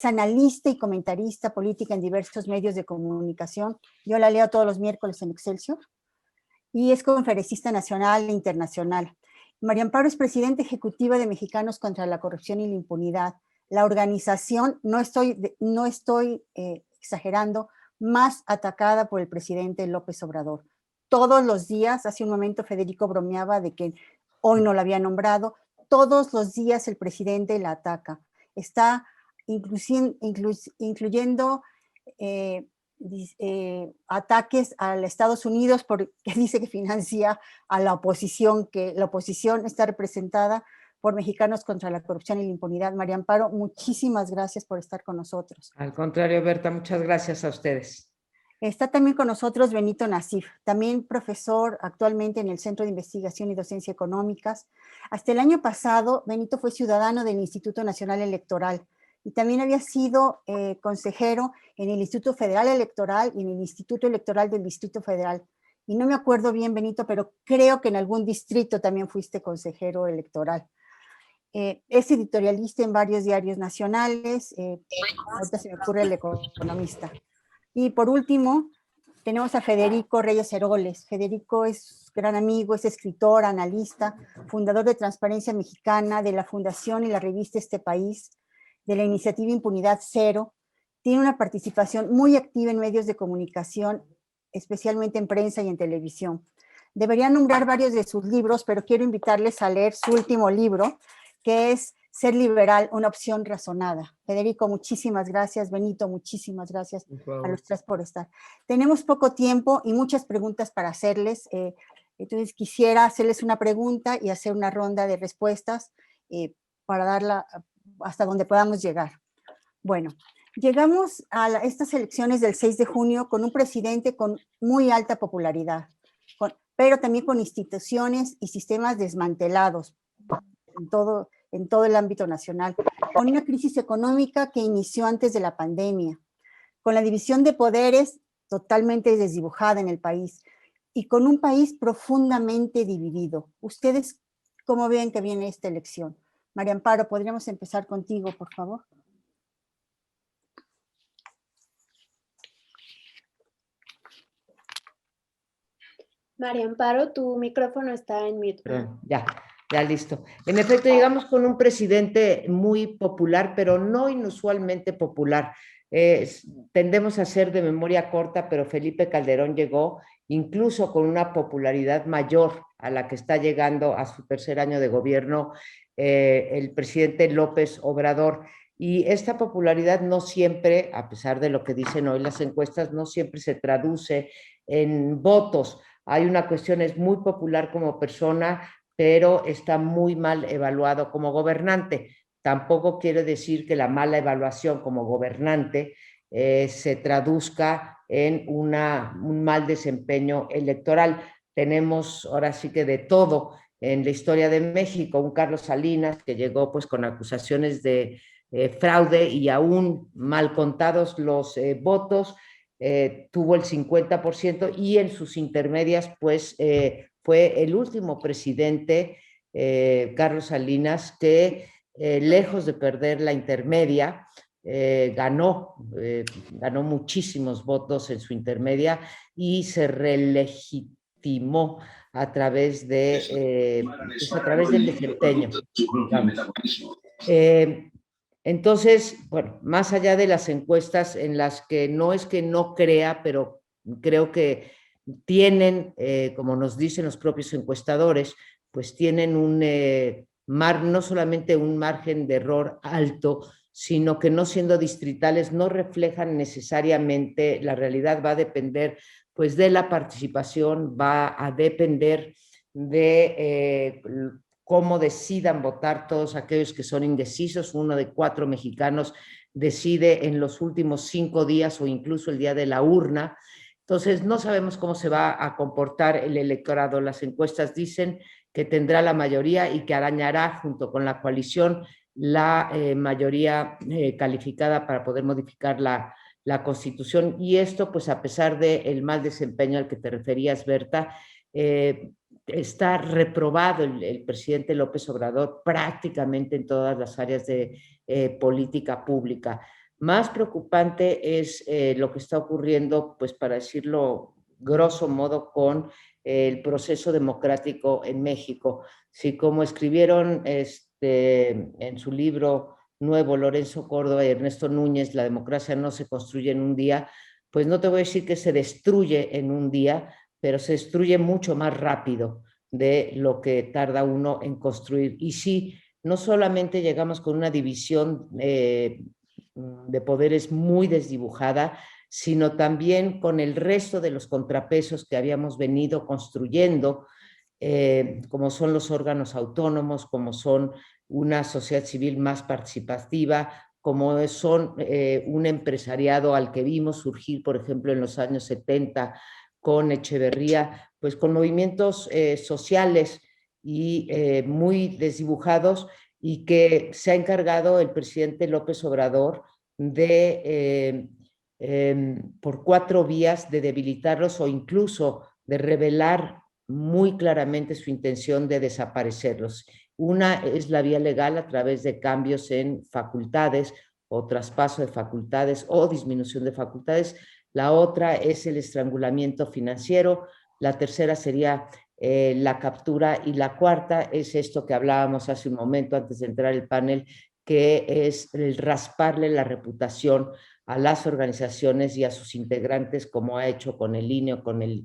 analista y comentarista política en diversos medios de comunicación. Yo la leo todos los miércoles en Excelsior. Y es conferencista nacional e internacional. María Amparo es presidenta ejecutiva de Mexicanos contra la Corrupción y la Impunidad. La organización, no estoy exagerando, más atacada por el presidente López Obrador. Todos los días, hace un momento Federico bromeaba de que hoy no la había nombrado, todos los días el presidente la ataca. Está incluyendo ataques a Estados Unidos porque dice que financia a la oposición, que la oposición está representada por Mexicanos contra la Corrupción y la Impunidad. María Amparo, muchísimas gracias por estar con nosotros. Al contrario, Berta, muchas gracias a ustedes. Está también con nosotros Benito Nasif, también profesor actualmente en el Centro de Investigación y Docencia Económicas. Hasta el año pasado, Benito fue ciudadano del Instituto Nacional Electoral y también había sido consejero en el Instituto Federal Electoral y en el Instituto Electoral del Distrito Federal. Y no me acuerdo bien, Benito, pero creo que en algún distrito también fuiste consejero electoral. Es editorialista en varios diarios nacionales, ahorita se me ocurre El Economista. Y por último, tenemos a Federico Reyes Heroles. Federico es gran amigo, es escritor, analista, fundador de Transparencia Mexicana, de la Fundación y la revista Este País, de la iniciativa Impunidad Cero. Tiene una participación muy activa en medios de comunicación, especialmente en prensa y en televisión. Debería nombrar varios de sus libros, pero quiero invitarles a leer su último libro, que es Ser liberal, una opción razonada. Federico, muchísimas gracias. Benito, muchísimas gracias a los tres por estar. Tenemos poco tiempo y muchas preguntas para hacerles. Entonces quisiera hacerles una pregunta y hacer una ronda de respuestas para darla hasta donde podamos llegar. Bueno, llegamos a estas elecciones del 6 de junio con un presidente con muy alta popularidad, pero también con instituciones y sistemas desmantelados en todo el ámbito nacional, con una crisis económica que inició antes de la pandemia, con la división de poderes totalmente desdibujada en el país y con un país profundamente dividido. ¿Ustedes cómo ven que viene esta elección? María Amparo, ¿podríamos empezar contigo, por favor? María Amparo, tu micrófono está en mute. Ya listo. En efecto, llegamos con un presidente muy popular, pero no inusualmente popular. Tendemos a ser de memoria corta, pero Felipe Calderón llegó incluso con una popularidad mayor a la que está llegando a su tercer año de gobierno el presidente López Obrador. Y esta popularidad no siempre, a pesar de lo que dicen hoy las encuestas, no siempre se traduce en votos. Hay una cuestión, es muy popular como persona, pero está muy mal evaluado como gobernante. Tampoco quiere decir que la mala evaluación como gobernante se traduzca en un mal desempeño electoral. Tenemos ahora sí que de todo en la historia de México, un Carlos Salinas que llegó pues con acusaciones de fraude y aún mal contados los votos, tuvo el 50% y en sus intermedias pues fue el último presidente, Carlos Salinas, que lejos de perder la intermedia, ganó muchísimos votos en su intermedia y se relegitimó a través del desempeño, digamos. Entonces, bueno, más allá de las encuestas en las que no es que no crea, pero creo que tienen, como nos dicen los propios encuestadores, pues tienen no solamente un margen de error alto, sino que no siendo distritales no reflejan necesariamente la realidad. Va a depender pues de la participación, va a depender de cómo decidan votar todos aquellos que son indecisos. 1 de 4 mexicanos decide en los últimos 5 días o incluso el día de la urna. Entonces, no sabemos cómo se va a comportar el electorado. Las encuestas dicen que tendrá la mayoría y que arañará junto con la coalición la mayoría calificada para poder modificar la Constitución. Y esto, pues a pesar del mal desempeño al que te referías, Berta, está reprobado el presidente López Obrador prácticamente en todas las áreas de política pública. Más preocupante es lo que está ocurriendo, pues para decirlo grosso modo, con el proceso democrático en México. Sí, como escribieron en su libro nuevo Lorenzo Córdoba y Ernesto Núñez, la democracia no se construye en un día, pues no te voy a decir que se destruye en un día, pero se destruye mucho más rápido de lo que tarda uno en construir. Y sí, no solamente llegamos con una división de poderes muy desdibujada, sino también con el resto de los contrapesos que habíamos venido construyendo, como son los órganos autónomos, como son una sociedad civil más participativa, como son un empresariado al que vimos surgir, por ejemplo, en los años 70 con Echeverría, pues con movimientos sociales y muy desdibujados, y que se ha encargado el presidente López Obrador de, por 4 vías, de debilitarlos o incluso de revelar muy claramente su intención de desaparecerlos. Una es la vía legal a través de cambios en facultades o traspaso de facultades o disminución de facultades. La otra es el estrangulamiento financiero. La tercera sería la captura, y la cuarta es esto que hablábamos hace un momento antes de entrar al panel, que es el rasparle la reputación a las organizaciones y a sus integrantes, como ha hecho con el INE o con el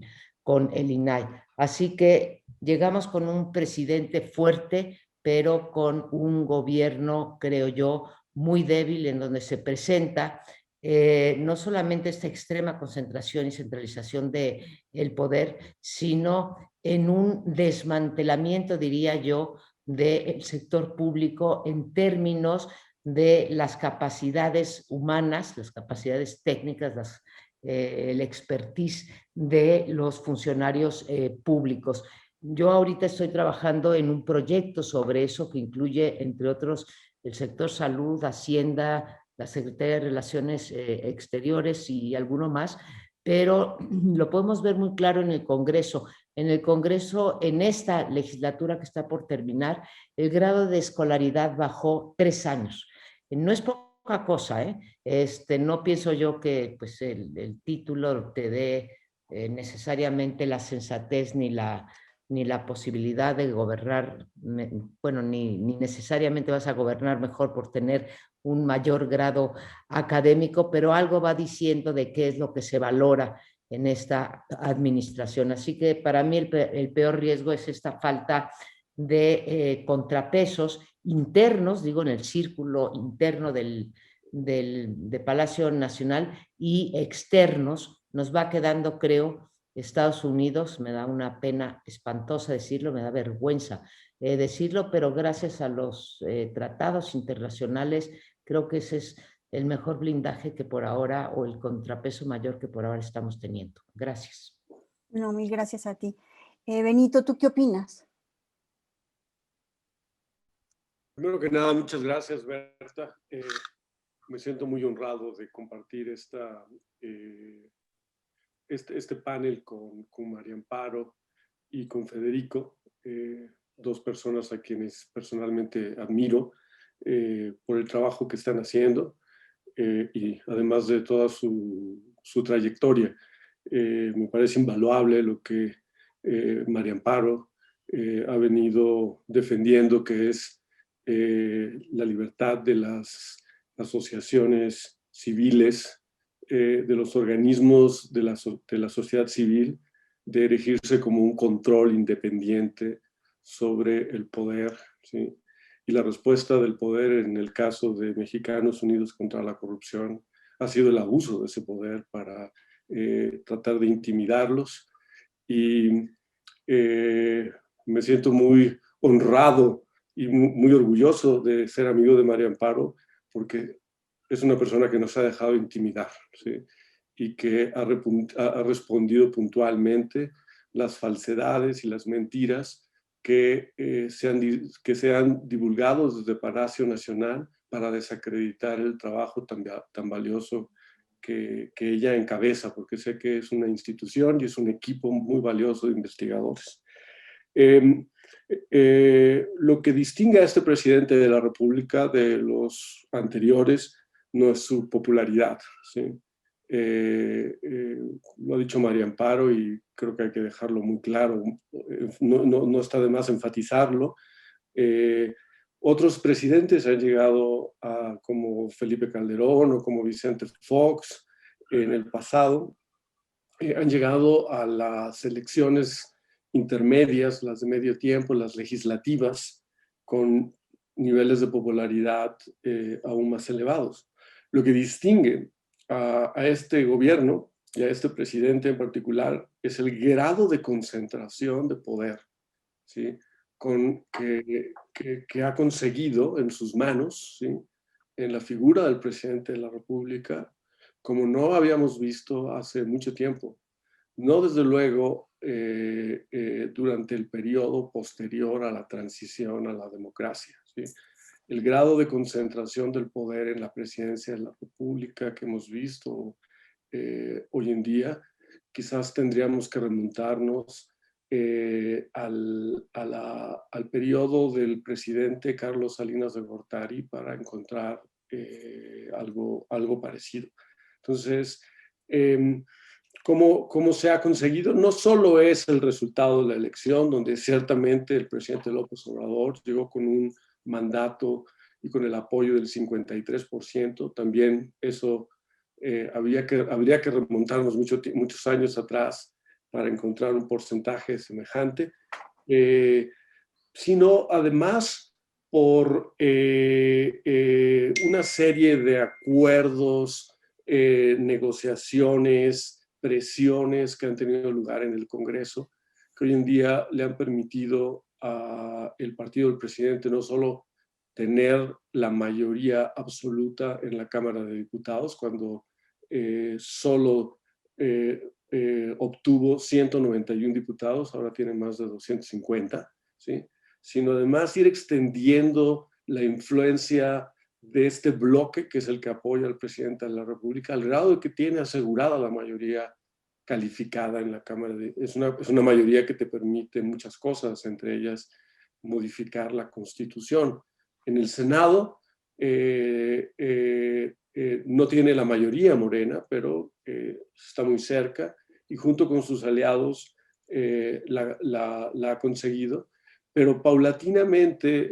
INAI. Así que llegamos con un presidente fuerte, pero con un gobierno, creo yo, muy débil, en donde se presenta no solamente esta extrema concentración y centralización del poder, sino en un desmantelamiento, diría yo, del sector público en términos de las capacidades humanas, las capacidades técnicas, el expertise de los funcionarios públicos. Yo ahorita estoy trabajando en un proyecto sobre eso que incluye, entre otros, el sector salud, Hacienda, la Secretaría de Relaciones Exteriores y alguno más, pero lo podemos ver muy claro en el Congreso. En el Congreso, en esta legislatura que está por terminar, el grado de escolaridad bajó 3 años. No es poca cosa, ¿eh? No pienso yo que pues, el título te dé necesariamente la sensatez ni la posibilidad de gobernar, bueno, ni necesariamente vas a gobernar mejor por tener un mayor grado académico, pero algo va diciendo de qué es lo que se valora en esta administración. Así que para mí el peor riesgo es esta falta de contrapesos internos, digo, en el círculo interno de Palacio Nacional, y externos. Nos va quedando, creo, Estados Unidos. Me da una pena espantosa decirlo, me da vergüenza decirlo, pero gracias a los tratados internacionales, creo que ese es el mejor blindaje que por ahora, o el contrapeso mayor que por ahora estamos teniendo. Gracias. No, mil gracias a ti. Benito, ¿tú qué opinas? Primero que nada, muchas gracias, Berta. Me siento muy honrado de compartir este panel con María Amparo y con Federico, 2 personas a quienes personalmente admiro por el trabajo que están haciendo y además de toda su trayectoria. Me parece invaluable lo que María Amparo ha venido defendiendo, que es la libertad de las asociaciones civiles, de los organismos de la sociedad civil, de erigirse como un control independiente sobre el poder, ¿sí? Y la respuesta del poder en el caso de Mexicanos Unidos contra la Corrupción ha sido el abuso de ese poder para tratar de intimidarlos. Y me siento muy honrado y muy orgulloso de ser amigo de María Amparo, porque es una persona que nos ha dejado intimidar, ¿sí? Y que ha respondido puntualmente las falsedades y las mentiras que se han divulgado desde Palacio Nacional para desacreditar el trabajo tan valioso que ella encabeza, porque sé que es una institución y es un equipo muy valioso de investigadores. Lo que distingue a este presidente de la República de los anteriores no es su popularidad, ¿sí? Lo ha dicho María Amparo y creo que hay que dejarlo muy claro, no está de más enfatizarlo. Otros presidentes han llegado como Felipe Calderón o como Vicente Fox en el pasado, han llegado a las elecciones intermedias, las de medio tiempo, las legislativas, con niveles de popularidad aún más elevados. Lo que distingue a este gobierno y a este presidente en particular es el grado de concentración de poder, ¿sí? Que ha conseguido en sus manos, ¿sí? En la figura del presidente de la República, como no habíamos visto hace mucho tiempo. No desde luego durante el periodo posterior a la transición a la democracia, ¿sí? El grado de concentración del poder en la presidencia de la República que hemos visto hoy en día, quizás tendríamos que remontarnos al periodo del presidente Carlos Salinas de Gortari para encontrar algo parecido. Entonces, ¿cómo se ha conseguido? No solo es el resultado de la elección, donde ciertamente el presidente López Obrador llegó con un mandato y con el apoyo del 53%, también eso habría que remontarnos muchos años atrás para encontrar un porcentaje semejante, sino además por una serie de acuerdos, negociaciones, presiones que han tenido lugar en el Congreso, que hoy en día le han permitido al partido del presidente no solo tener la mayoría absoluta en la Cámara de Diputados, cuando solo obtuvo 191 diputados, ahora tiene más de 250, ¿sí? Sino además ir extendiendo la influencia de este bloque, que es el que apoya al presidente de la República, al grado de que tiene asegurada la mayoría calificada en la Cámara. Es una mayoría que te permite muchas cosas, entre ellas modificar la Constitución. En el Senado no tiene la mayoría Morena, pero está muy cerca y junto con sus aliados la ha conseguido. Pero paulatinamente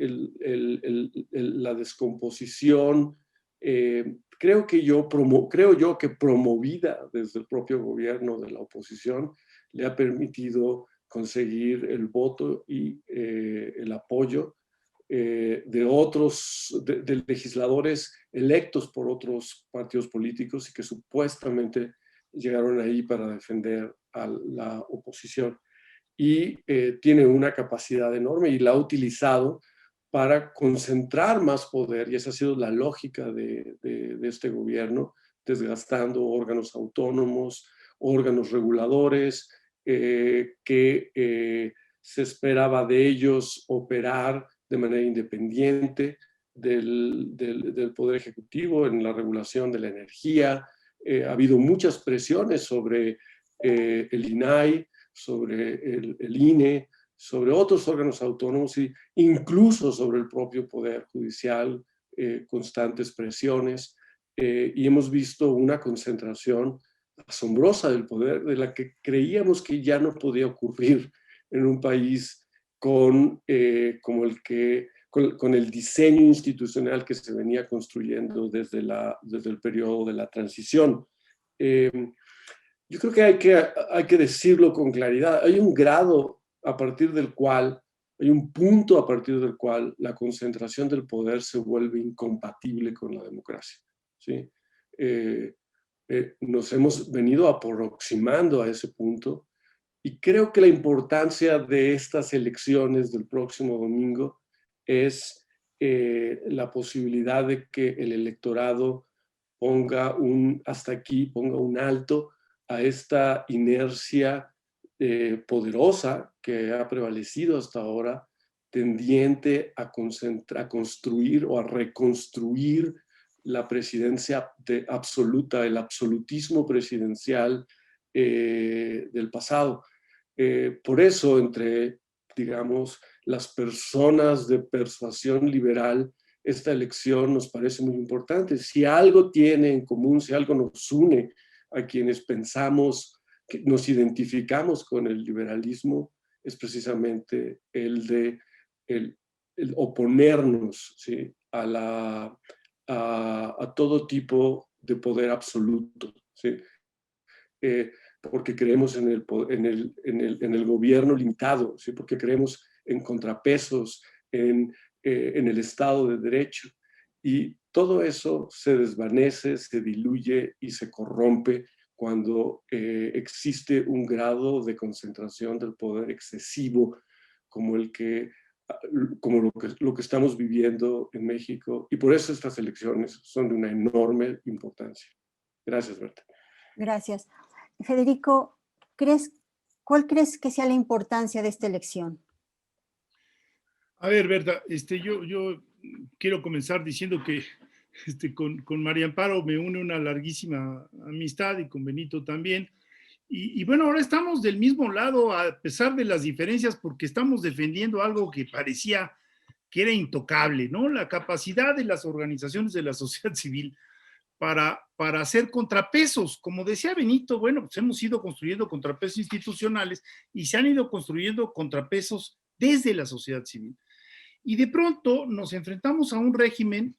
la descomposición, creo yo que promovida desde el propio gobierno de la oposición, le ha permitido conseguir el voto y el apoyo de legisladores electos por otros partidos políticos y que supuestamente llegaron ahí para defender a la oposición. Y tiene una capacidad enorme y la ha utilizado para concentrar más poder, y esa ha sido la lógica de este gobierno, desgastando órganos autónomos, órganos reguladores, que se esperaba de ellos operar de manera independiente del Poder Ejecutivo en la regulación de la energía. Ha habido muchas presiones sobre el INAI, sobre el INE, sobre otros órganos autónomos e incluso sobre el propio Poder Judicial, constantes presiones, y hemos visto una concentración asombrosa del poder, de la que creíamos que ya no podía ocurrir en un país con el diseño institucional que se venía construyendo desde el periodo de la transición. Yo creo que hay que decirlo con claridad. Hay un grado a partir del cual, hay un punto a partir del cual la concentración del poder se vuelve incompatible con la democracia, ¿sí? Nos hemos venido aproximando a ese punto y creo que la importancia de estas elecciones del próximo domingo es la posibilidad de que el electorado ponga hasta aquí, ponga un alto a esta inercia poderosa que ha prevalecido hasta ahora, tendiente a construir o a reconstruir la presidencia absoluta, el absolutismo presidencial del pasado. Por eso, digamos, las personas de persuasión liberal esta elección nos parece muy importante. Si algo tiene en común, si algo nos une a quienes pensamos, que nos identificamos con el liberalismo, es precisamente el oponernos, ¿sí?, a todo tipo de poder absoluto, ¿sí? Porque creemos en el gobierno limitado, ¿sí?, porque creemos en contrapesos, en el Estado de Derecho. Y todo eso se desvanece, se diluye y se corrompe cuando existe un grado de concentración del poder excesivo como lo que estamos viviendo en México. Y por eso estas elecciones son de una enorme importancia. Gracias, Berta. Gracias. Federico, ¿cuál crees que sea la importancia de esta elección? A ver, Berta, yo quiero comenzar diciendo que con María Amparo me une una larguísima amistad y con Benito también. Y bueno, ahora estamos del mismo lado a pesar de las diferencias porque estamos defendiendo algo que parecía que era intocable, ¿no? La capacidad de las organizaciones de la sociedad civil para hacer contrapesos. Como decía Benito, bueno, pues hemos ido construyendo contrapesos institucionales y se han ido construyendo contrapesos desde la sociedad civil. Y de pronto nos enfrentamos a un régimen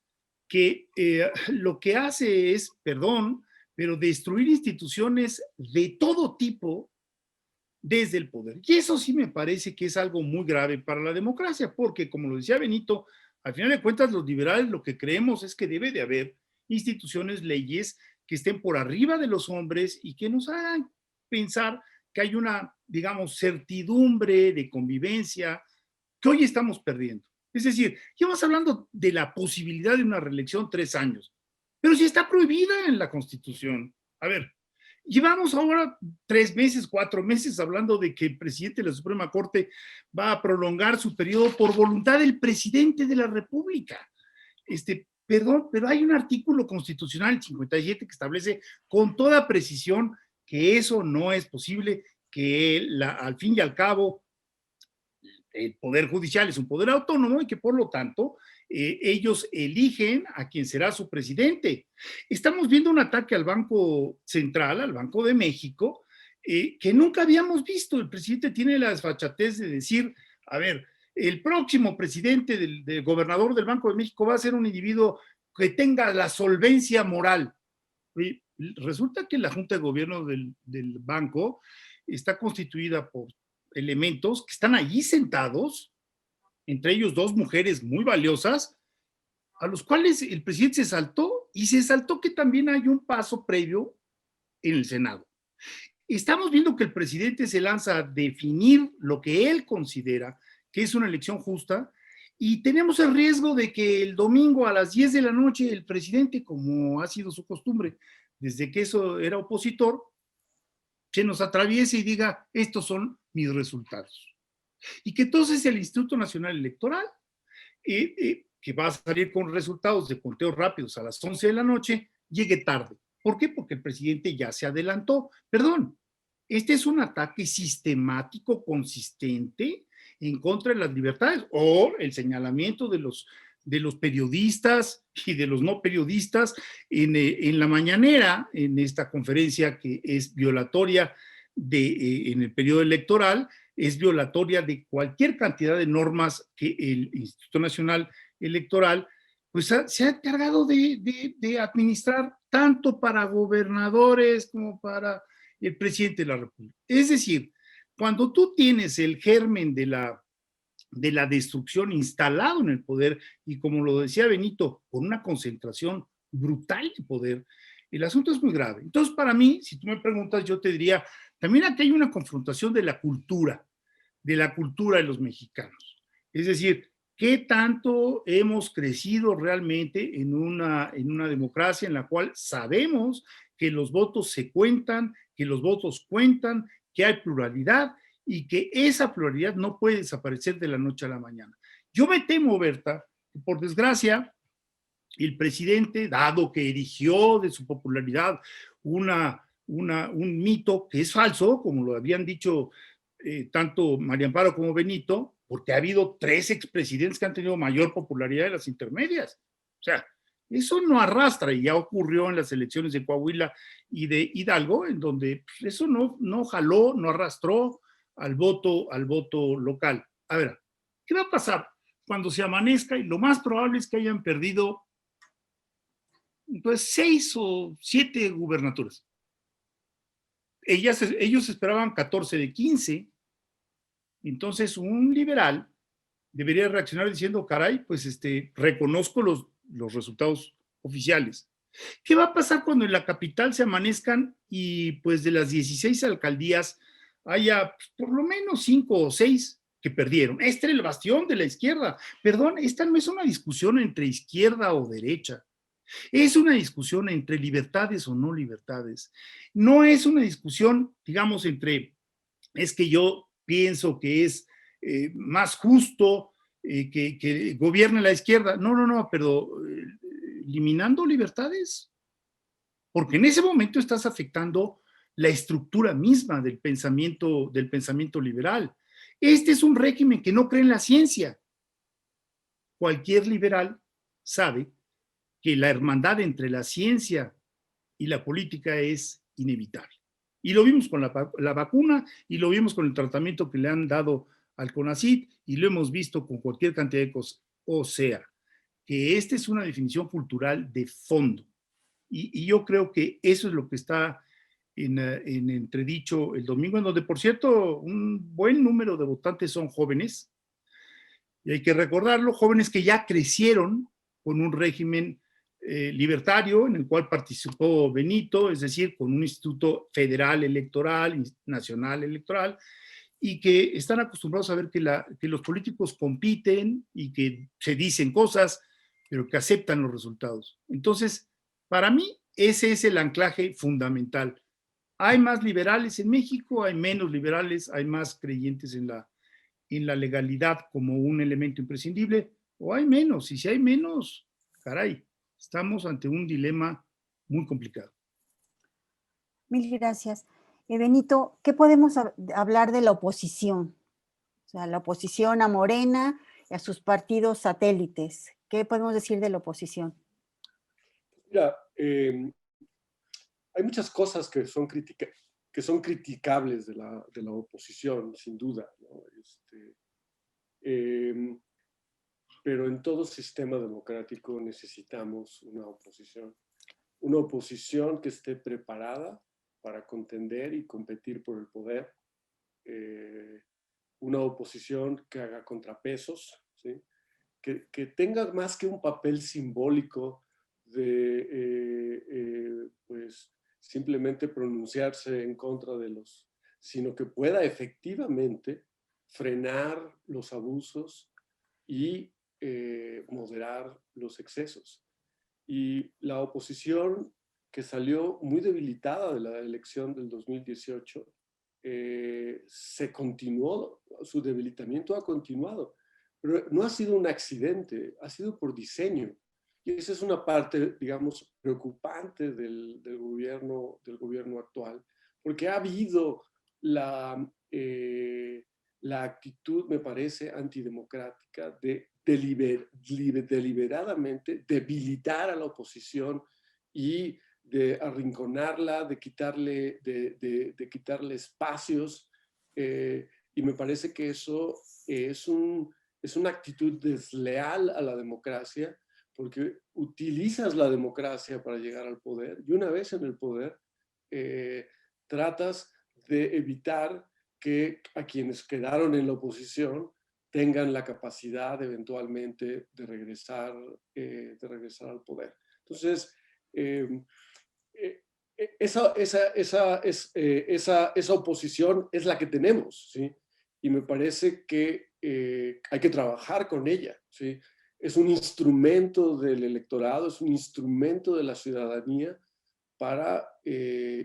que lo que hace es, perdón, pero destruir instituciones de todo tipo desde el poder. Y eso sí me parece que es algo muy grave para la democracia, porque como lo decía Benito, al final de cuentas los liberales lo que creemos es que debe de haber instituciones, leyes que estén por arriba de los hombres y que nos hagan pensar que hay una, digamos, certidumbre de convivencia que hoy estamos perdiendo. Es decir, llevamos hablando de la posibilidad de una reelección 3 años, pero si está prohibida en la Constitución. A ver, llevamos ahora 3 meses, 4 meses hablando de que el presidente de la Suprema Corte va a prolongar su periodo por voluntad del presidente de la República. Perdón, pero hay un artículo constitucional, el 57, que establece con toda precisión que eso no es posible, que al fin y al cabo el Poder Judicial es un poder autónomo y que por lo tanto ellos eligen a quien será su presidente. Estamos viendo un ataque al Banco Central, al Banco de México, que nunca habíamos visto. El presidente tiene la desfachatez de decir, a ver, el próximo presidente del gobernador del Banco de México va a ser un individuo que tenga la solvencia moral. Y resulta que la Junta de Gobierno del banco está constituida por elementos que están allí sentados, entre ellos 2 mujeres muy valiosas, a los cuales el presidente se saltó, y se saltó que también hay un paso previo en el Senado. Estamos viendo que el presidente se lanza a definir lo que él considera que es una elección justa, y tenemos el riesgo de que el domingo a las 10 de la noche el presidente, como ha sido su costumbre desde que eso era opositor, se nos atraviese y diga, estos son mis resultados. Y que entonces el Instituto Nacional Electoral, que va a salir con resultados de conteos rápidos a las 11 de la noche, llegue tarde. ¿Por qué? Porque el presidente ya se adelantó. Perdón, este es un ataque sistemático, consistente, en contra de las libertades, o el señalamiento de los periodistas y de los no periodistas en la mañanera, en esta conferencia que es violatoria en el periodo electoral, es violatoria de cualquier cantidad de normas que el Instituto Nacional Electoral pues se ha encargado de administrar tanto para gobernadores como para el presidente de la República. Es decir, cuando tú tienes el germen de la destrucción instalado en el poder, y como lo decía Benito, con una concentración brutal de poder, el asunto es muy grave. Entonces, para mí, si tú me preguntas, yo te diría, también aquí hay una confrontación de la cultura de los mexicanos. Es decir, ¿qué tanto hemos crecido realmente en una democracia en la cual sabemos que los votos se cuentan, que los votos cuentan, que hay pluralidad y que esa pluralidad no puede desaparecer de la noche a la mañana? Yo me temo, Berta, que por desgracia, el presidente, dado que erigió de su popularidad un mito que es falso, como lo habían dicho tanto María Amparo como Benito, porque ha habido 3 expresidentes que han tenido mayor popularidad de las intermedias. O sea, eso no arrastra, y ya ocurrió en las elecciones de Coahuila y de Hidalgo, en donde pues, eso no jaló, no arrastró al voto local. A ver, ¿qué va a pasar cuando se amanezca? Y lo más probable es que hayan perdido pues 6 o 7 gubernaturas. Ellos esperaban 14 de 15. Entonces, un liberal debería reaccionar diciendo, caray, pues reconozco los resultados oficiales. ¿Qué va a pasar cuando en la capital se amanezcan y pues de las 16 alcaldías haya pues, por lo menos 5 o 6 que perdieron? Este es el bastión de la izquierda. Perdón, esta no es una discusión entre izquierda o derecha. Es una discusión entre libertades o no libertades. No es una discusión, digamos, entre, es que yo pienso que es más justo que gobierne la izquierda. No, pero eliminando libertades, porque en ese momento estás afectando la estructura misma del pensamiento liberal. Este es un régimen que no cree en la ciencia. Cualquier liberal sabe que la hermandad entre la ciencia y la política es inevitable. Y lo vimos con la vacuna, y lo vimos con el tratamiento que le han dado al CONACYT, y lo hemos visto con cualquier cantidad de cosas. O sea, que esta es una definición cultural de fondo. Y yo creo que eso es lo que está en entredicho el domingo, en donde, por cierto, un buen número de votantes son jóvenes, y hay que recordarlo, jóvenes que ya crecieron con un régimen libertario en el cual participó Benito, es decir, con un instituto federal electoral, nacional electoral, y que están acostumbrados a ver que los políticos compiten y que se dicen cosas, pero que aceptan los resultados. Entonces, para mí, ese es el anclaje fundamental. Hay más liberales en México, hay menos liberales, hay más creyentes en la legalidad como un elemento imprescindible, o hay menos, y si hay menos, caray, estamos ante un dilema muy complicado. Mil gracias. Benito, ¿qué podemos hablar de la oposición? O sea, la oposición a Morena y a sus partidos satélites. ¿Qué podemos decir de la oposición? Mira, hay muchas cosas que son criticables de la oposición, sin duda, ¿no? Pero en todo sistema democrático necesitamos una oposición que esté preparada para contender y competir por el poder, una oposición que haga contrapesos, ¿sí? que tenga más que un papel simbólico de pues simplemente pronunciarse en contra de sino que pueda efectivamente frenar los abusos y moderar los excesos. Y la oposición que salió muy debilitada de la elección del 2018, su debilitamiento ha continuado, pero no ha sido un accidente, ha sido por diseño. Y esa es una parte, digamos, preocupante del gobierno actual, porque ha habido la actitud, me parece, antidemocrática de deliberadamente debilitar a la oposición y de arrinconarla, de quitarle espacios. Y me parece que eso es una actitud desleal a la democracia, porque utilizas la democracia para llegar al poder, y una vez en el poder, tratas de evitar que a quienes quedaron en la oposición tengan la capacidad eventualmente de regresar al poder. Entonces, esa oposición es la que tenemos, ¿sí? Y me parece que hay que trabajar con ella, ¿sí? Es un instrumento del electorado, es un instrumento de la ciudadanía para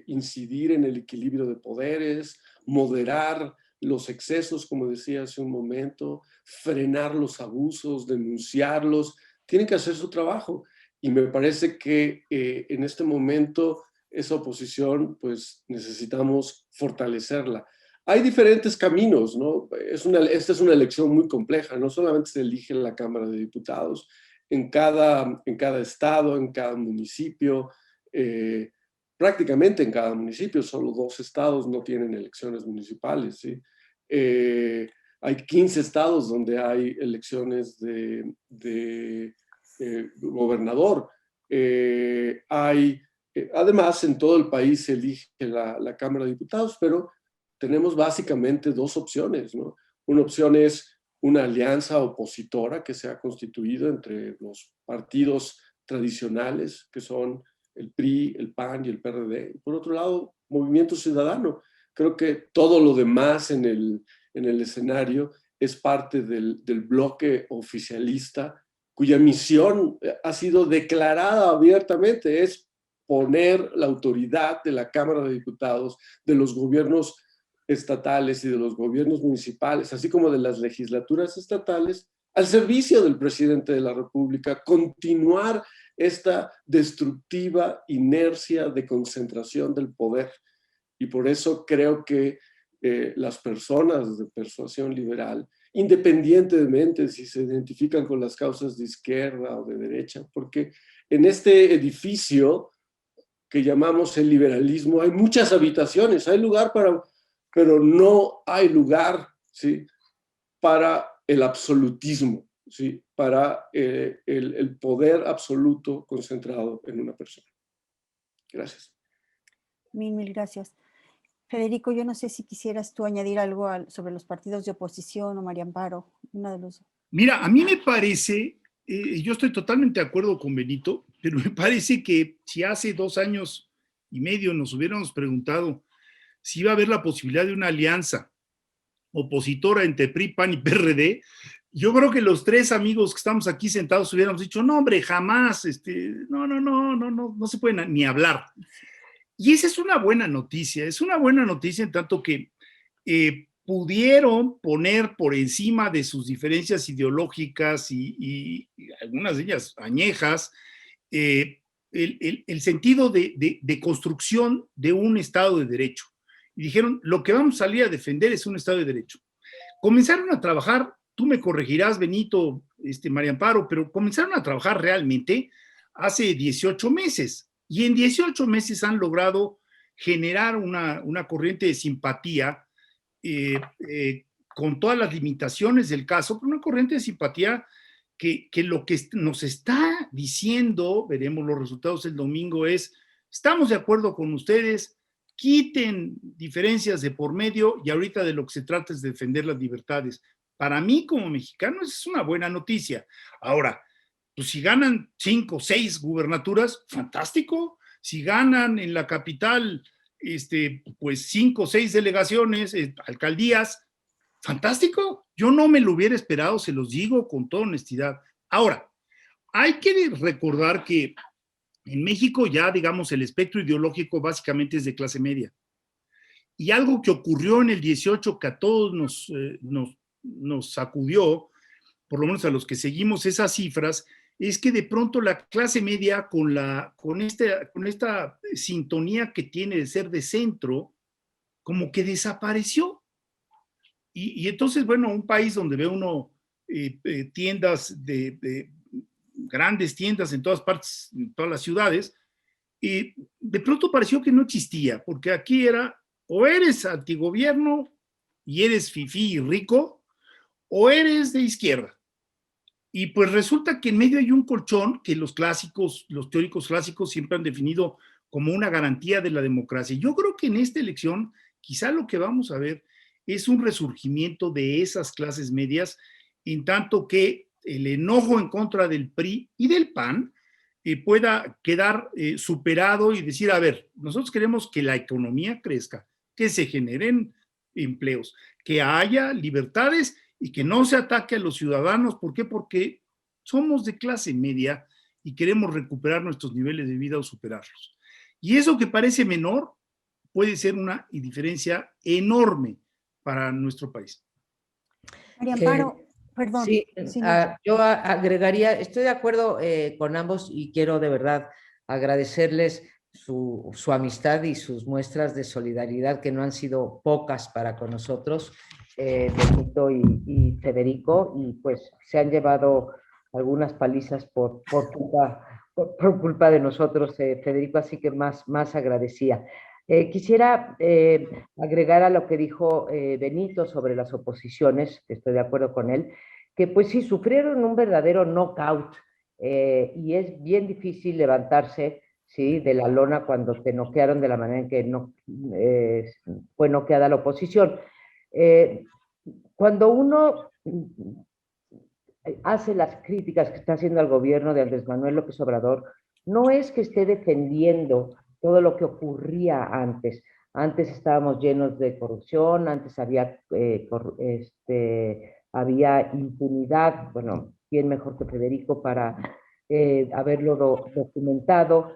incidir en el equilibrio de poderes, moderar los excesos, como decía hace un momento, frenar los abusos, denunciarlos. Tienen que hacer su trabajo. Y me parece que en este momento esa oposición, pues necesitamos fortalecerla. hay diferentes caminos, ¿no? Esta es una elección muy compleja, no solamente se elige en la Cámara de Diputados, en cada estado, en cada municipio, prácticamente en cada municipio, solo 2 estados no tienen elecciones municipales, ¿sí? Hay 15 estados donde hay elecciones de gobernador. Además, en todo el país se elige la Cámara de Diputados, pero tenemos básicamente 2 opciones, ¿no? Una opción es una alianza opositora que se ha constituido entre los partidos tradicionales, que son el PRI, el PAN y el PRD. Por otro lado, Movimiento Ciudadano. Creo que todo lo demás en el escenario es parte del bloque oficialista, cuya misión ha sido declarada abiertamente, es poner la autoridad de la Cámara de Diputados, de los gobiernos estatales y de los gobiernos municipales, así como de las legislaturas estatales, al servicio del presidente de la República, continuar esta destructiva inercia de concentración del poder. Y por eso creo que las personas de persuasión liberal, independientemente si se identifican con las causas de izquierda o de derecha, porque en este edificio que llamamos el liberalismo hay muchas habitaciones, hay lugar para, pero no hay lugar, ¿sí?, para el absolutismo, ¿sí?, para el poder absoluto concentrado en una persona. Gracias. Mil gracias. Federico, yo no sé si quisieras tú añadir algo sobre los partidos de oposición o María Amparo, una de los... Mira, a mí me parece, yo estoy totalmente de acuerdo con Benito, pero me parece que si hace 2 años y medio nos hubiéramos preguntado si iba a haber la posibilidad de una alianza opositora entre PRI, PAN y PRD, yo creo que los 3 amigos que estamos aquí sentados hubiéramos dicho, no hombre, jamás, no se puede ni hablar. Y esa es una buena noticia en tanto que pudieron poner por encima de sus diferencias ideológicas y algunas de ellas añejas, el sentido de construcción de un Estado de Derecho. Y dijeron, lo que vamos a salir a defender es un Estado de Derecho. Comenzaron a trabajar, tú me corregirás, Benito, María Amparo, pero comenzaron a trabajar realmente hace 18 meses. Y en 18 meses han logrado generar una corriente de simpatía con todas las limitaciones del caso, pero una corriente de simpatía que lo que nos está diciendo, veremos los resultados el domingo, es, estamos de acuerdo con ustedes, quiten diferencias de por medio y ahorita de lo que se trata es de defender las libertades. Para mí como mexicano es una buena noticia. Ahora, pues si ganan 5 o 6 gubernaturas, fantástico. Si ganan en la capital, pues 5 o 6 delegaciones, alcaldías, fantástico. Yo no me lo hubiera esperado, se los digo con toda honestidad. Ahora, hay que recordar que en México ya, digamos, el espectro ideológico básicamente es de clase media. Y algo que ocurrió en el 18 que a todos nos sacudió, por lo menos a los que seguimos esas cifras, es que de pronto la clase media con esta sintonía que tiene de ser de centro, como que desapareció. Y entonces, bueno, un país donde ve uno tiendas grandes tiendas en todas partes, en todas las ciudades, de pronto pareció que no existía, porque aquí era, o eres antigobierno y eres fifí y rico, o eres de izquierda. Y pues resulta que en medio hay un colchón que los teóricos clásicos siempre han definido como una garantía de la democracia. Yo creo que en esta elección quizá lo que vamos a ver es un resurgimiento de esas clases medias, en tanto que el enojo en contra del PRI y del PAN pueda quedar superado y decir, a ver, nosotros queremos que la economía crezca, que se generen empleos, que haya libertades y que no se ataque a los ciudadanos. ¿Por qué? Porque somos de clase media y queremos recuperar nuestros niveles de vida o superarlos. Y eso que parece menor puede ser una diferencia enorme para nuestro país. María Amparo, perdón. Sí, no. yo agregaría, estoy de acuerdo con ambos y quiero de verdad agradecerles su amistad y sus muestras de solidaridad, que no han sido pocas para con nosotros, Benito y Federico, y pues se han llevado algunas palizas por culpa de nosotros, Federico, así que más agradecida. Quisiera agregar a lo que dijo Benito sobre las oposiciones, que estoy de acuerdo con él, que pues sí, sufrieron un verdadero knockout, y es bien difícil levantarse, ¿sí?, de la lona cuando te noquearon de la manera en que fue noqueada la oposición. Cuando uno hace las críticas que está haciendo al gobierno de Andrés Manuel López Obrador, no es que esté defendiendo todo lo que ocurría antes. Antes estábamos llenos de corrupción, antes había impunidad. Bueno, quién mejor que Federico para haberlo documentado.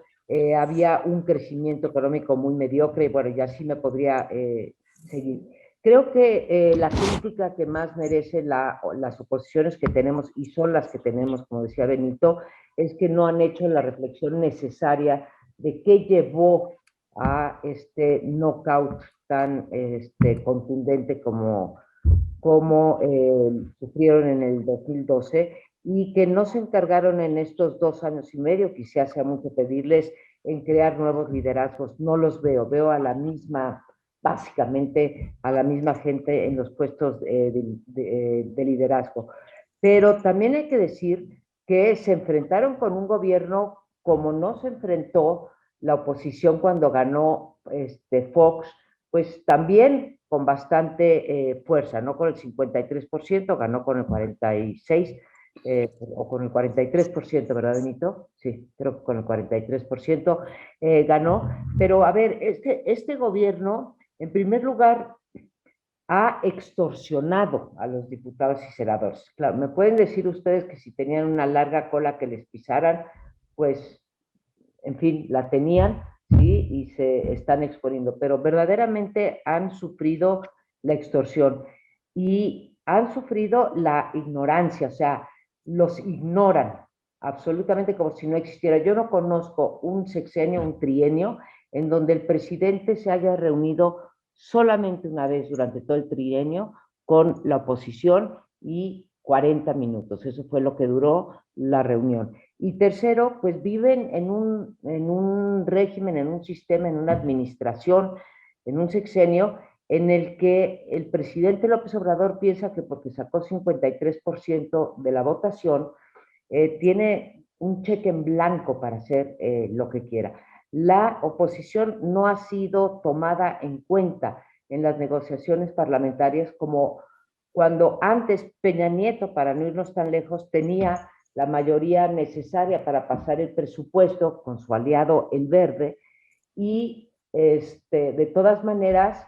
Había un crecimiento económico muy mediocre, y bueno, ya sí me podría seguir. Creo que la crítica que más merecen las oposiciones que tenemos, y son las que tenemos, como decía Benito, es que no han hecho la reflexión necesaria de qué llevó a este knockout tan contundente como sufrieron en el 2012, y que no se encargaron en estos 2 años y medio, quizás sea mucho pedirles, en crear nuevos liderazgos. No los veo básicamente a la misma gente en los puestos de liderazgo. Pero también hay que decir que se enfrentaron con un gobierno como no se enfrentó la oposición cuando ganó Fox, pues también con bastante fuerza, no con el 53%, ganó con el 46%, o con el 43%, ¿verdad, Benito? Sí, creo que con el 43% ganó. Pero a ver, este gobierno, en primer lugar, ha extorsionado a los diputados y senadores. Claro, me pueden decir ustedes que si tenían una larga cola que les pisaran, pues, en fin, la tenían, ¿sí? Y se están exponiendo, pero verdaderamente han sufrido la extorsión y han sufrido la ignorancia, o sea, los ignoran absolutamente como si no existiera. Yo no conozco un sexenio, un trienio, en donde el presidente se haya reunido solamente una vez durante todo el trienio con la oposición y 40 minutos. Eso fue lo que duró la reunión. Y tercero, pues viven en un régimen, en un sistema, en una administración, en un sexenio en el que el presidente López Obrador piensa que porque sacó 53% de la votación, tiene un cheque en blanco para hacer lo que quiera. La oposición no ha sido tomada en cuenta en las negociaciones parlamentarias, como cuando antes Peña Nieto, para no irnos tan lejos, tenía la mayoría necesaria para pasar el presupuesto con su aliado el Verde, y de todas maneras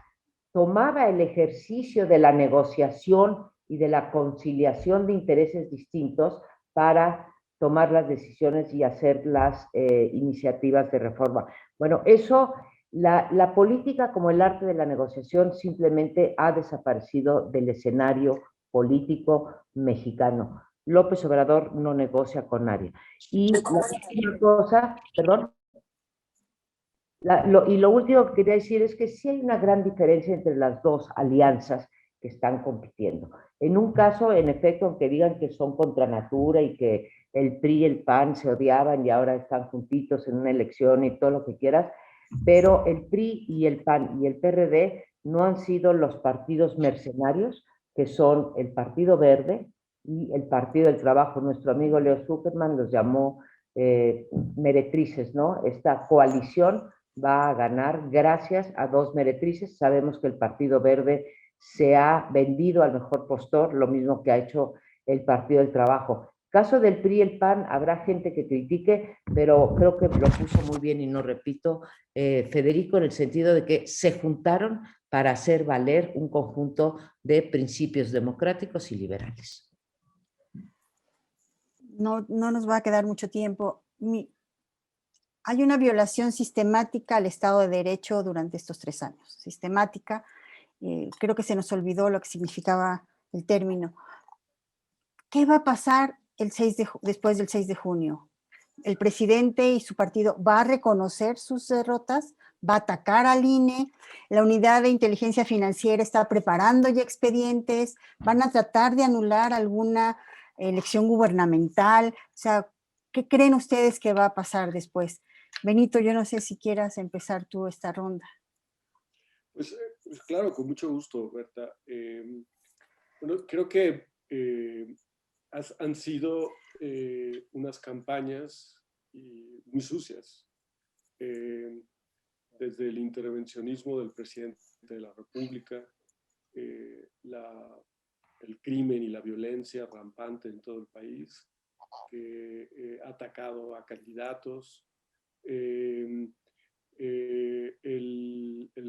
tomaba el ejercicio de la negociación y de la conciliación de intereses distintos para tomar las decisiones y hacer las iniciativas de reforma. Bueno, eso, la política como el arte de la negociación simplemente ha desaparecido del escenario político mexicano. López Obrador no negocia con nadie. Y la última cosa, perdón, lo último que quería decir es que sí hay una gran diferencia entre las dos alianzas que están compitiendo. En un caso, en efecto, aunque digan que son contra natura y que el PRI y el PAN se odiaban y ahora están juntitos en una elección y todo lo que quieras, pero el PRI y el PAN y el PRD no han sido los partidos mercenarios, que son el Partido Verde y el Partido del Trabajo. Nuestro amigo Leo Zuckerman los llamó meretrices, ¿no? Esta coalición va a ganar gracias a dos meretrices. Sabemos que el Partido Verde se ha vendido al mejor postor, lo mismo que ha hecho el Partido del Trabajo. Caso del PRI y el PAN, habrá gente que critique, pero creo que lo puso muy bien, y no repito, Federico, en el sentido de que se juntaron para hacer valer un conjunto de principios democráticos y liberales. No nos va a quedar mucho tiempo. Hay una violación sistemática al Estado de Derecho durante estos 3 años. Sistemática. Creo que se nos olvidó lo que significaba el término. ¿Qué va a pasar después del 6 de junio? el presidente y su partido va a reconocer sus derrotas, va a atacar al INE, la unidad de inteligencia financiera está preparando ya expedientes, van a tratar de anular alguna elección gubernamental. O sea, ¿qué creen ustedes que va a pasar después? Benito, yo no sé si quieras empezar tú esta ronda. Pues claro, con mucho gusto, Berta. Bueno, creo que han sido unas campañas muy sucias. Desde el intervencionismo del presidente de la República, el crimen y la violencia rampante en todo el país, que ha atacado a candidatos, el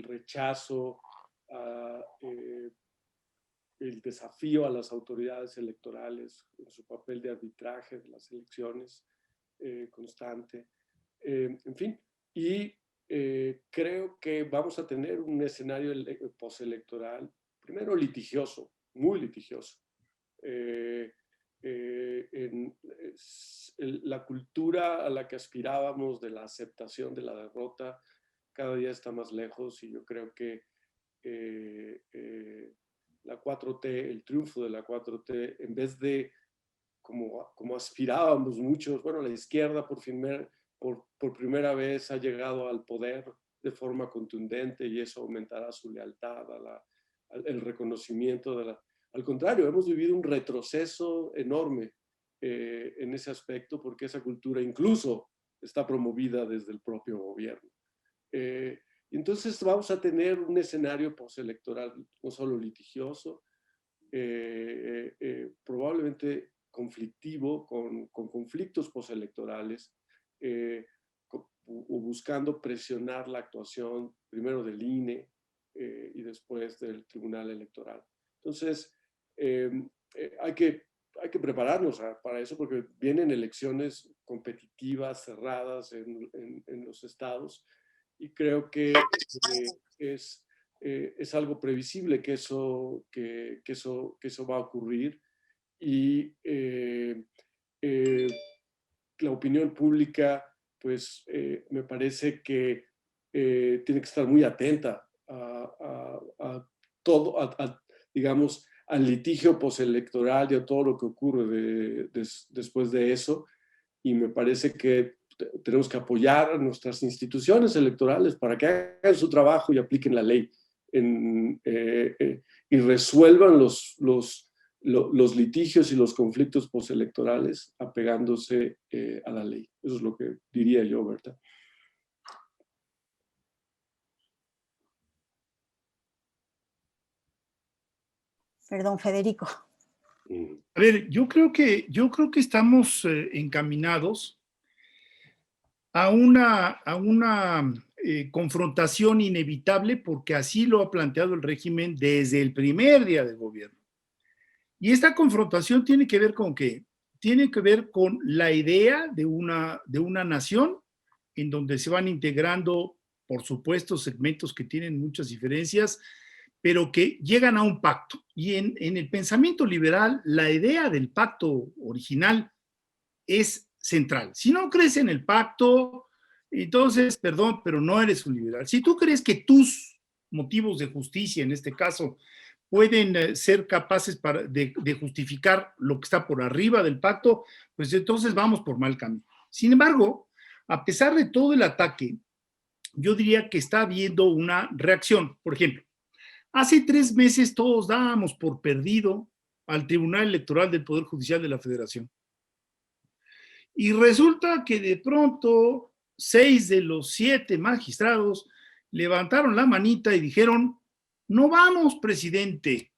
rechazo, el desafío a las autoridades electorales en su papel de arbitraje de las elecciones constante, en fin, y creo que vamos a tener un escenario postelectoral, primero litigioso, muy litigioso. La cultura a la que aspirábamos de la aceptación de la derrota cada día está más lejos, y yo creo que la 4T, el triunfo de la 4T, en vez de como aspirábamos muchos, bueno, la izquierda por primera vez ha llegado al poder de forma contundente, y eso aumentará su lealtad, el reconocimiento de Al contrario, hemos vivido un retroceso enorme en ese aspecto, porque esa cultura incluso está promovida desde el propio gobierno. Entonces vamos a tener un escenario postelectoral no solo litigioso, probablemente conflictivo, con conflictos postelectorales, o buscando presionar la actuación primero del INE y después del Tribunal Electoral. Entonces, hay que prepararnos para eso, porque vienen elecciones competitivas, cerradas en los estados, y creo que es algo previsible que eso va a ocurrir, y la opinión pública, pues me parece que tiene que estar muy atenta a todo, digamos, al litigio postelectoral y a todo lo que ocurre después de eso, y me parece que tenemos que apoyar a nuestras instituciones electorales para que hagan su trabajo y apliquen la ley y resuelvan los litigios y los conflictos postelectorales apegándose a la ley. Eso es lo que diría yo, Berta. Perdón, Federico. A ver, yo creo que estamos encaminados a una confrontación inevitable, porque así lo ha planteado el régimen desde el primer día de gobierno. Y esta confrontación tiene que ver con ¿qué? Tiene que ver con la idea de una nación en donde se van integrando, por supuesto, segmentos que tienen muchas diferencias, pero que llegan a un pacto. Y en el pensamiento liberal, la idea del pacto original es central. Si no crees en el pacto, entonces, perdón, pero no eres un liberal. Si tú crees que tus motivos de justicia, en este caso, pueden ser capaces de justificar lo que está por arriba del pacto, pues entonces vamos por mal camino. Sin embargo, a pesar de todo el ataque, yo diría que está habiendo una reacción. Por ejemplo, hace 3 meses todos dábamos por perdido al Tribunal Electoral del Poder Judicial de la Federación. Y resulta que de pronto 6 de los 7 magistrados levantaron la manita y dijeron: no vamos, presidente,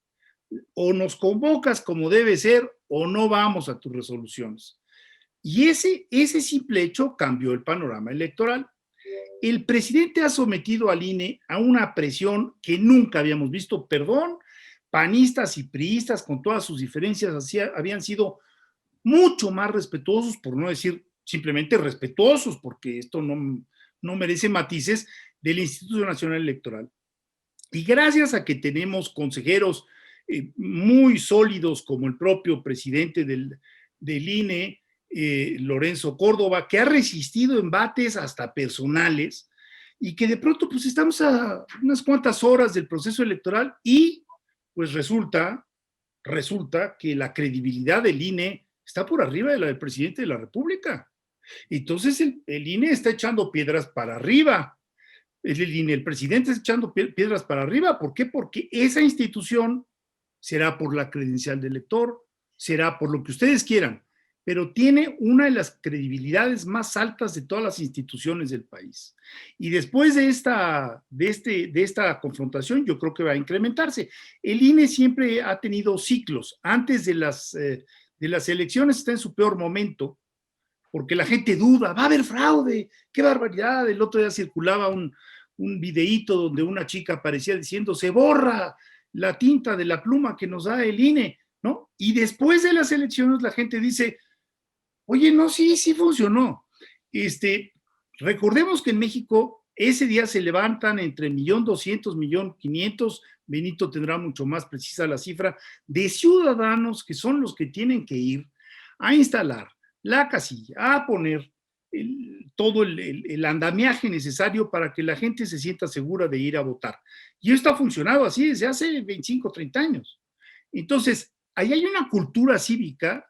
o nos convocas como debe ser o no vamos a tus resoluciones. Y ese simple hecho cambió el panorama electoral. El presidente ha sometido al INE a una presión que nunca habíamos visto. Perdón, panistas y priistas, con todas sus diferencias, habían sido mucho más respetuosos, por no decir simplemente respetuosos, porque esto no merece matices, del Instituto Nacional Electoral. Y gracias a que tenemos consejeros muy sólidos como el propio presidente del INE, Lorenzo Córdoba, que ha resistido embates hasta personales y que de pronto pues estamos a unas cuantas horas del proceso electoral y pues resulta que la credibilidad del INE está por arriba de la del presidente de la República. Entonces el INE está echando piedras para arriba. El presidente está echando piedras para arriba. ¿Por qué? Porque esa institución será por la credencial del elector, será por lo que ustedes quieran, pero tiene una de las credibilidades más altas de todas las instituciones del país. Y después de esta confrontación, yo creo que va a incrementarse. El INE siempre ha tenido ciclos. Antes de las elecciones está en su peor momento, porque la gente duda, va a haber fraude, qué barbaridad. El otro día circulaba un videíto donde una chica aparecía diciendo, se borra la tinta de la pluma que nos da el INE, ¿no? Y después de las elecciones la gente dice, oye, no, sí funcionó. Recordemos que en México ese día se levantan entre 1.200.000, 1.500.000, Benito tendrá mucho más precisa la cifra, de ciudadanos que son los que tienen que ir a instalar la casilla, a poner todo el andamiaje necesario para que la gente se sienta segura de ir a votar. Y esto ha funcionado así desde hace 25, 30 años. Entonces, ahí hay una cultura cívica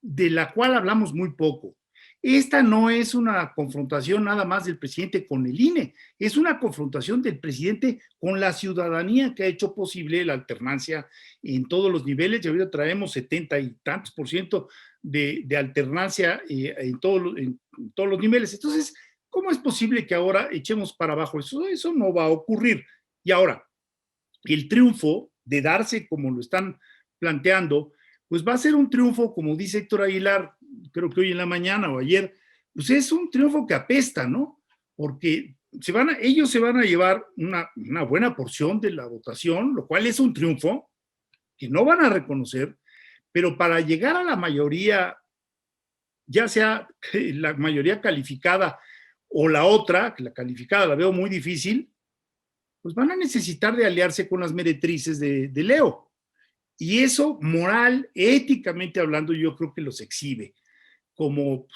de la cual hablamos muy poco. Esta no es una confrontación nada más del presidente con el INE, es una confrontación del presidente con la ciudadanía que ha hecho posible la alternancia en todos los niveles. Y ahorita traemos 70 y tantos % de alternancia en todos los niveles. Entonces, ¿cómo es posible que ahora echemos para abajo eso? Eso no va a ocurrir. Y ahora, el triunfo de darse como lo están planteando, pues va a ser un triunfo, como dice Héctor Aguilar, creo que hoy en la mañana o ayer, pues es un triunfo que apesta, ¿no? Porque ellos se van a llevar una buena porción de la votación, lo cual es un triunfo que no van a reconocer, pero para llegar a la mayoría, ya sea la mayoría calificada o la otra, que la calificada la veo muy difícil, pues van a necesitar de aliarse con las meretrices de Leo. Y eso, moral, éticamente hablando, yo creo que los exhibe como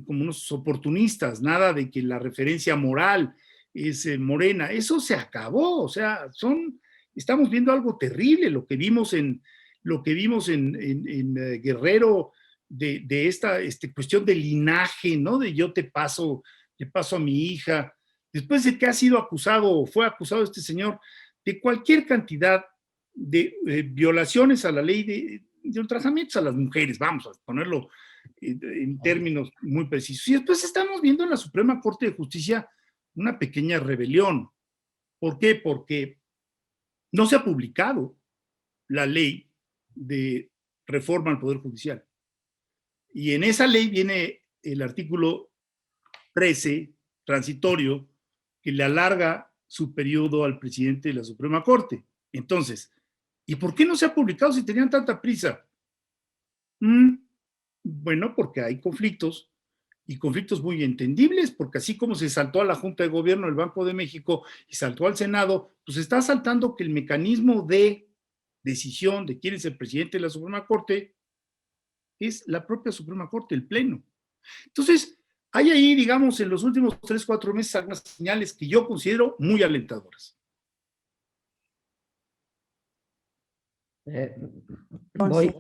unos oportunistas, nada de que la referencia moral es Morena, eso se acabó, o sea, estamos viendo algo terrible, lo que vimos en Guerrero, de esta cuestión de linaje, ¿no? De yo te paso a mi hija, después de que fue acusado este señor de cualquier cantidad de violaciones a la ley de ultrajamientos a las mujeres, vamos a ponerlo en términos muy precisos. Y después estamos viendo en la Suprema Corte de Justicia una pequeña rebelión. ¿Por qué? Porque no se ha publicado la ley de reforma al Poder Judicial. Y en esa ley viene el artículo 13, transitorio, que le alarga su periodo al presidente de la Suprema Corte. Entonces, ¿y por qué no se ha publicado si tenían tanta prisa? Bueno, porque hay conflictos, y conflictos muy entendibles, porque así como se saltó a la Junta de Gobierno del Banco de México y saltó al Senado, pues está saltando que el mecanismo de decisión de quién es el presidente de la Suprema Corte es la propia Suprema Corte, el Pleno. Entonces, hay ahí, digamos, en los últimos 3, 4 meses algunas señales que yo considero muy alentadoras. Voy.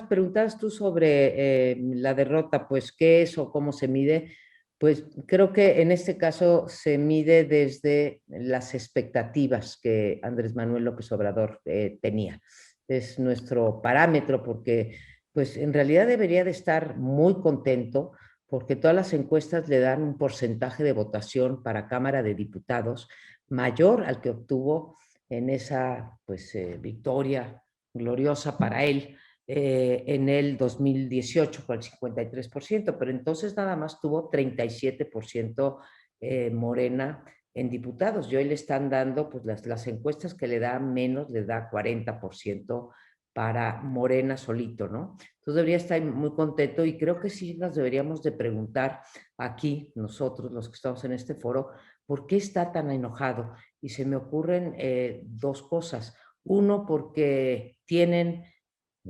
Preguntabas tú sobre la derrota, pues qué es o cómo se mide. Pues creo que en este caso se mide desde las expectativas que Andrés Manuel López Obrador tenía. Es nuestro parámetro porque pues en realidad debería de estar muy contento porque todas las encuestas le dan un porcentaje de votación para Cámara de Diputados mayor al que obtuvo en esa pues victoria gloriosa para él en el 2018 con el 53%, pero entonces nada más tuvo 37% Morena en diputados. Y hoy le están dando, pues las encuestas que le da menos, le da 40% para Morena solito, ¿no? Entonces debería estar muy contento y creo que sí nos deberíamos de preguntar aquí, nosotros, los que estamos en este foro, ¿por qué está tan enojado? Y se me ocurren 2 cosas. Uno, porque tienen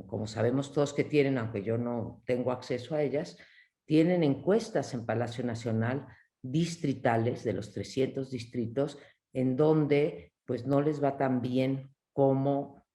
como sabemos todos que tienen, aunque yo no tengo acceso a ellas, tienen encuestas en Palacio Nacional distritales de los 300 distritos en donde pues no les va tan bien como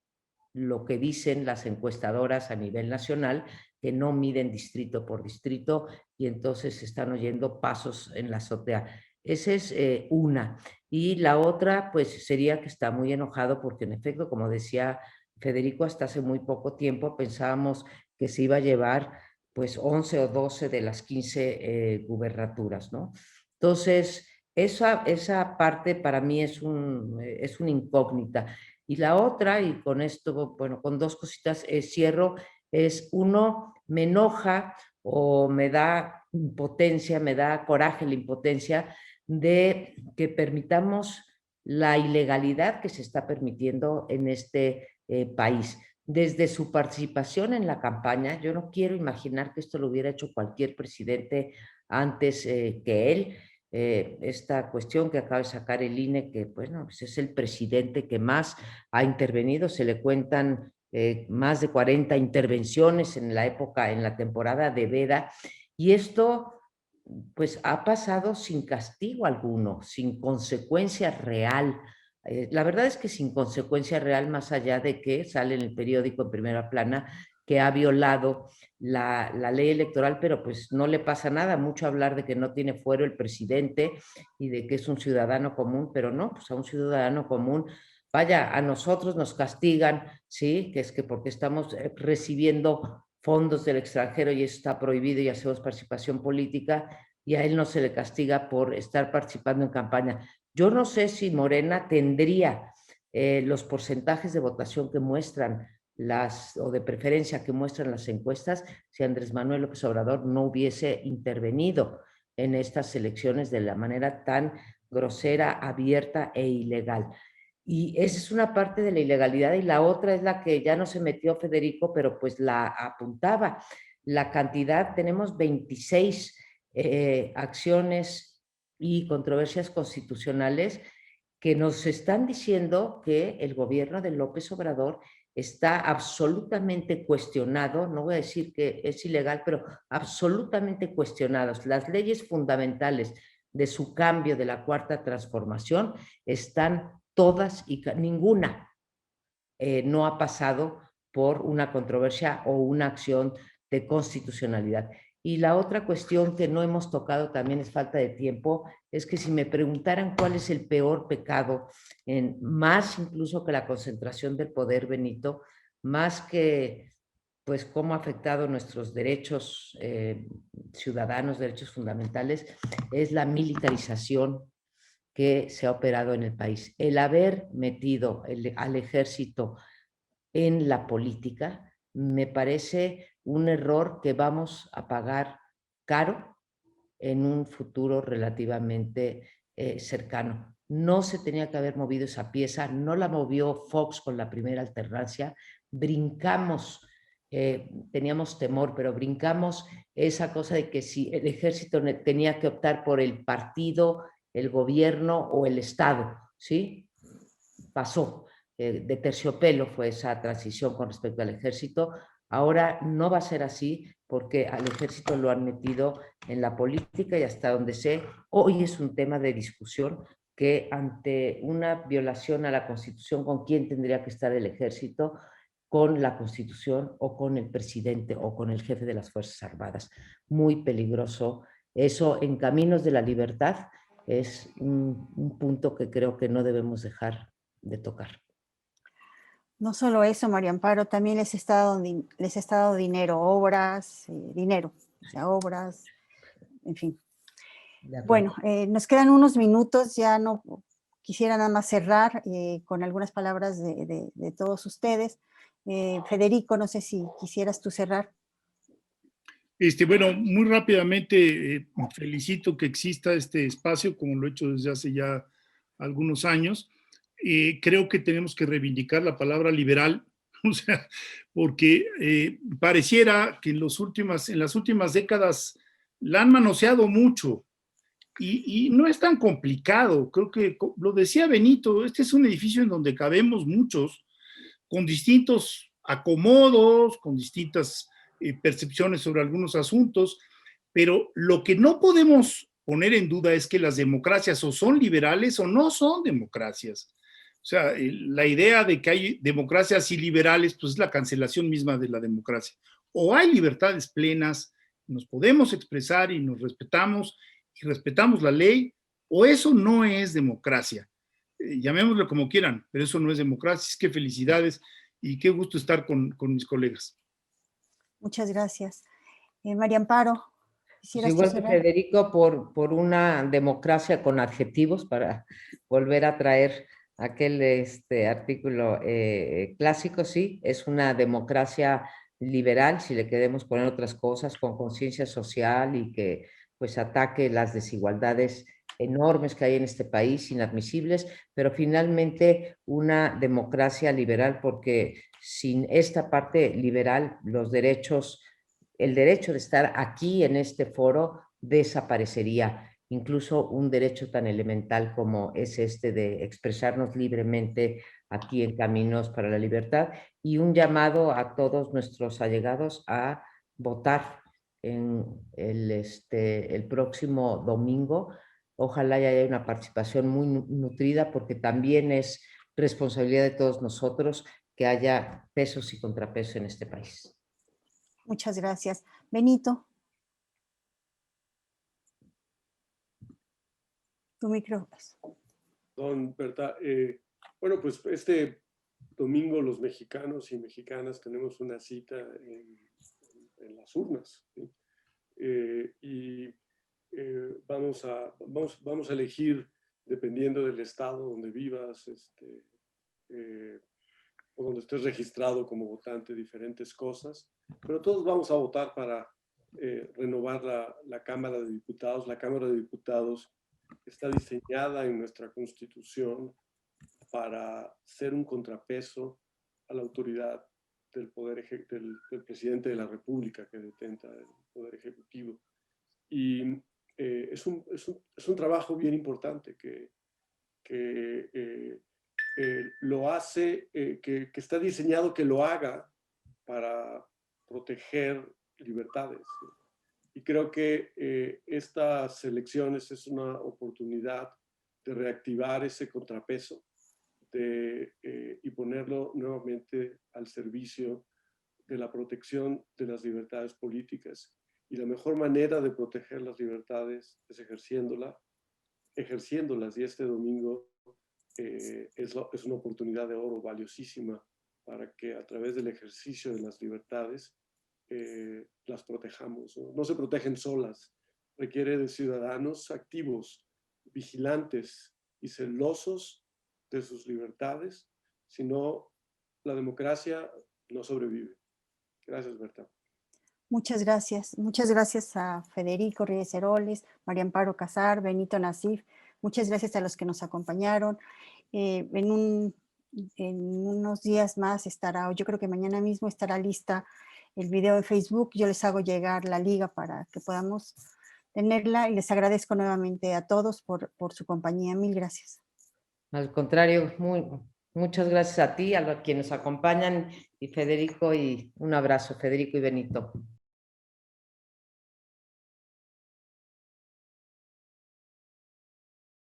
lo que dicen las encuestadoras a nivel nacional, que no miden distrito por distrito y entonces están oyendo pasos en la azotea. Esa es una. Y la otra, pues sería que está muy enojado porque en efecto, como decía Federico, hasta hace muy poco tiempo pensábamos que se iba a llevar pues 11 o 12 de las 15 gubernaturas, ¿no? Entonces, esa parte para mí es una incógnita. Y la otra, y con esto, bueno, con dos cositas cierro, es uno, me enoja o me da impotencia, me da coraje la impotencia de que permitamos la ilegalidad que se está permitiendo en este país. Desde su participación en la campaña, yo no quiero imaginar que esto lo hubiera hecho cualquier presidente antes que él. Esta cuestión que acaba de sacar el INE, que bueno, pues es el presidente que más ha intervenido, se le cuentan más de 40 intervenciones en la época, en la temporada de veda, y esto pues ha pasado sin castigo alguno, sin consecuencia real. La verdad es que sin consecuencia real, más allá de que sale en el periódico en primera plana que ha violado la ley electoral, pero pues no le pasa nada, mucho hablar de que no tiene fuero el presidente y de que es un ciudadano común, pero no, pues a un ciudadano común, vaya, a nosotros nos castigan, ¿sí? Que es que porque estamos recibiendo fondos del extranjero y eso está prohibido y hacemos participación política, y a él no se le castiga por estar participando en campaña. Yo no sé si Morena tendría los porcentajes de votación que muestran o de preferencia que muestran las encuestas si Andrés Manuel López Obrador no hubiese intervenido en estas elecciones de la manera tan grosera, abierta e ilegal. Y esa es una parte de la ilegalidad, y la otra es la que ya no se metió Federico, pero pues la apuntaba. La cantidad, tenemos 26 acciones y controversias constitucionales que nos están diciendo que el gobierno de López Obrador está absolutamente cuestionado, no voy a decir que es ilegal, pero absolutamente cuestionados. Las leyes fundamentales de su cambio de la cuarta transformación están todas y ninguna no ha pasado por una controversia o una acción de constitucionalidad. Y la otra cuestión que no hemos tocado, también es falta de tiempo, es que si me preguntaran cuál es el peor pecado, más incluso que la concentración del poder, Benito, más que pues cómo ha afectado nuestros derechos ciudadanos, derechos fundamentales, es la militarización que se ha operado en el país. El haber metido al ejército en la política me parece un error que vamos a pagar caro en un futuro relativamente cercano. No se tenía que haber movido esa pieza, no la movió Fox con la primera alternancia, brincamos, teníamos temor, pero brincamos esa cosa de que si el ejército tenía que optar por el partido, el gobierno o el Estado, ¿sí? Pasó. De terciopelo fue esa transición con respecto al ejército. Ahora no va a ser así porque al ejército lo han metido en la política y hasta donde sé, hoy es un tema de discusión que ante una violación a la Constitución, ¿con quién tendría que estar el ejército? Con la Constitución o con el presidente o con el jefe de las Fuerzas Armadas. Muy peligroso. Eso en Caminos de la Libertad es un punto que creo que no debemos dejar de tocar. No solo eso, María Amparo, también les está dando dinero, obras, dinero, o sea, obras, en fin. Bueno, nos quedan unos minutos, ya no quisiera nada más cerrar con algunas palabras de todos ustedes. Federico, no sé si quisieras tú cerrar. Bueno, muy rápidamente felicito que exista este espacio, como lo he hecho desde hace ya algunos años. Creo que tenemos que reivindicar la palabra liberal, o sea, porque pareciera que en las últimas décadas la han manoseado mucho y no es tan complicado. Creo que, lo decía Benito, este es un edificio en donde cabemos muchos, con distintos acomodos, con distintas percepciones sobre algunos asuntos, pero lo que no podemos poner en duda es que las democracias o son liberales o no son democracias. O sea, la idea de que hay democracias iliberales, pues es la cancelación misma de la democracia. O hay libertades plenas, nos podemos expresar y nos respetamos y respetamos la ley, o eso no es democracia. Llamémoslo como quieran, pero eso no es democracia. Es que felicidades y qué gusto estar con mis colegas. Muchas gracias. María Amparo, Pues ¿quisieras igual tú que cerrar? Federico, por una democracia con adjetivos, para volver a traer aquel artículo clásico, sí, es una democracia liberal, si le queremos poner otras cosas, con conciencia social y que pues ataque las desigualdades enormes que hay en este país, inadmisibles, pero finalmente una democracia liberal, porque sin esta parte liberal, los derechos, el derecho de estar aquí en este foro desaparecería. Incluso un derecho tan elemental como es este de expresarnos libremente aquí en Caminos para la Libertad, y un llamado a todos nuestros allegados a votar en el próximo domingo. Ojalá haya una participación muy nutrida, porque también es responsabilidad de todos nosotros que haya pesos y contrapesos en este país. Muchas gracias. Benito. Tu micrófono. Don Berta, bueno, pues este domingo los mexicanos y mexicanas tenemos una cita en las urnas, ¿sí? Vamos a elegir, dependiendo del estado donde vivas, o donde estés registrado como votante, diferentes cosas, pero todos vamos a votar para renovar la Cámara de Diputados. La Cámara de Diputados está diseñada en nuestra Constitución para ser un contrapeso a la autoridad del del presidente de la República, que detenta el poder ejecutivo. Y es un trabajo bien importante que lo hace, que está diseñado que lo haga para proteger libertades. Y creo que estas elecciones es una oportunidad de reactivar ese contrapeso y ponerlo nuevamente al servicio de la protección de las libertades políticas. Y la mejor manera de proteger las libertades es ejerciéndolas. Y este domingo es una oportunidad de oro valiosísima para que a través del ejercicio de las libertades las protejamos. No se protegen solas, requiere de ciudadanos activos, vigilantes y celosos de sus libertades, si no, la democracia no sobrevive. Gracias, Berta. Muchas gracias. Muchas gracias a Federico Reyes Heroles, María Amparo Casar, Benito Nasif. Muchas gracias a los que nos acompañaron. En unos días más estará, yo creo que mañana mismo estará lista el video en Facebook. Yo les hago llegar la liga para que podamos tenerla, y les agradezco nuevamente a todos por su compañía. Mil gracias. Al contrario, muchas gracias a ti, a los quienes nos acompañan, y Federico, y un abrazo, Federico y Benito.